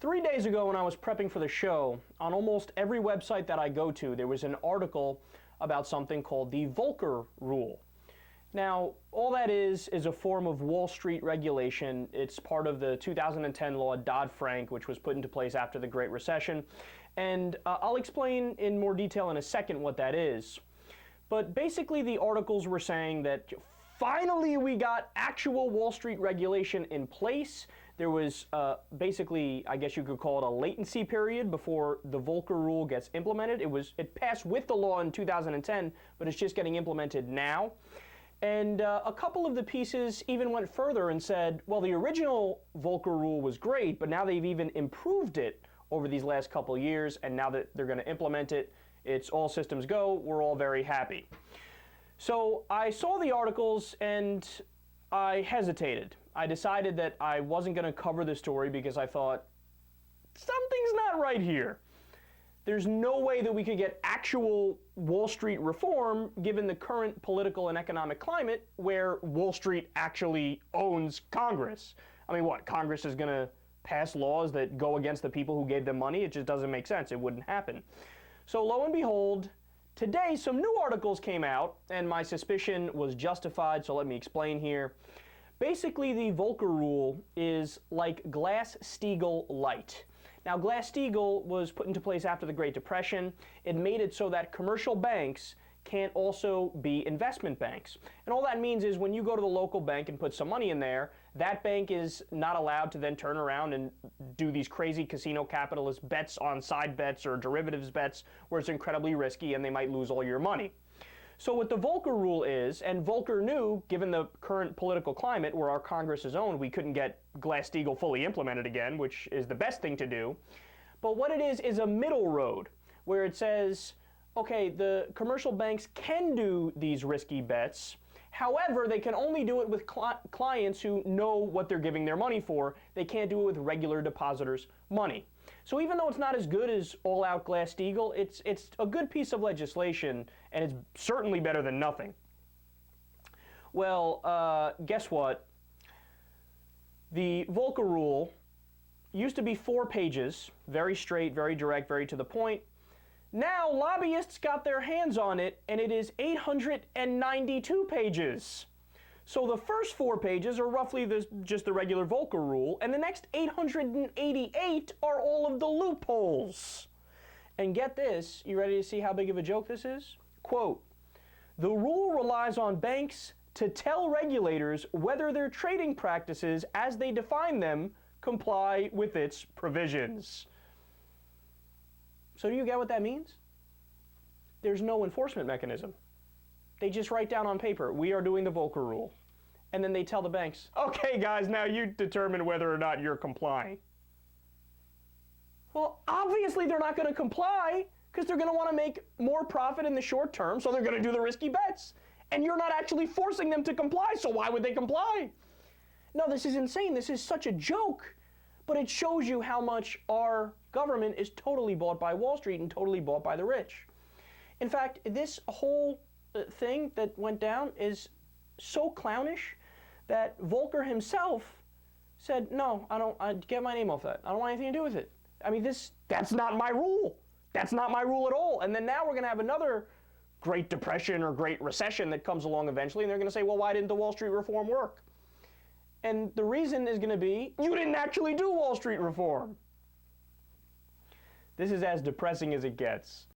3 days ago when I was prepping for the show, on almost every website that I go to, there was an article about something called the Volcker Rule. Now, all that is a form of Wall Street regulation. It's part of the 2010 law Dodd-Frank, which was put into place after the Great Recession. And I'll explain in more detail in a second what that is. But basically the articles were saying that finally we got actual Wall Street regulation in place. There was basically, I guess you could call it a latency period before the Volcker Rule gets implemented. It passed with the law in 2010, but it's just getting implemented now. And a couple of the pieces even went further and said, well, the original Volcker Rule was great, but now they've even improved it over these last couple of years, and now that they're going to implement it, it's all systems go. We're all very happy. So I saw the articles and I hesitated. I decided that I wasn't going to cover the story because I thought, something's not right here. There's no way that we could get actual Wall Street reform given the current political and economic climate where Wall Street actually owns Congress. I mean, what? Congress is going to pass laws that go against the people who gave them money? It just doesn't make sense. It wouldn't happen. So lo and behold, today some new articles came out and my suspicion was justified, so let me explain here. Basically, the Volcker Rule is like Glass-Steagall light. Now, Glass-Steagall was put into place after the Great Depression. It made it so that commercial banks can't also be investment banks. And all that means is when you go to the local bank and put some money in there, that bank is not allowed to then turn around and do these crazy casino capitalist bets on side bets or derivatives bets where it's incredibly risky and they might lose all your money. So what the Volcker Rule is, and Volcker knew, given the current political climate where our Congress is owned, we couldn't get Glass-Steagall fully implemented again, which is the best thing to do. But what it is a middle road where it says, okay, the commercial banks can do these risky bets. However, they can only do it with clients who know what they're giving their money for. They can't do it with regular depositors' money. So even though it's not as good as all-out Glass-Steagall, it's a good piece of legislation, and it's certainly better than nothing. Well, guess what? The Volcker Rule used to be 4 pages, very straight, very direct, very to the point. Now lobbyists got their hands on it, and it is 892 pages. So the first 4 pages are roughly just the regular Volcker Rule, and the next 888 are all of the loopholes. And get this, you ready to see how big of a joke this is? Quote, the rule relies on banks to tell regulators whether their trading practices as they define them comply with its provisions. So do you get what that means? There's no enforcement mechanism. They just write down on paper, we are doing the Volcker Rule. And then they tell the banks, okay guys, now you determine whether or not you're complying. Well, obviously they're not going to comply because they're going to want to make more profit in the short term, so they're going to do the risky bets. And you're not actually forcing them to comply, so why would they comply? No, this is insane. This is such a joke. But it shows you how much our government is totally bought by Wall Street and totally bought by the rich. In fact, this whole thing that went down is so clownish that Volcker himself said, no, I'd get my name off that. I don't want anything to do with it. I mean, that's not my rule. That's not my rule at all. And then now we're going to have another Great Depression or Great Recession that comes along eventually, and they're going to say, well, why didn't the Wall Street reform work? And the reason is going to be, you didn't actually do Wall Street reform. This is as depressing as it gets.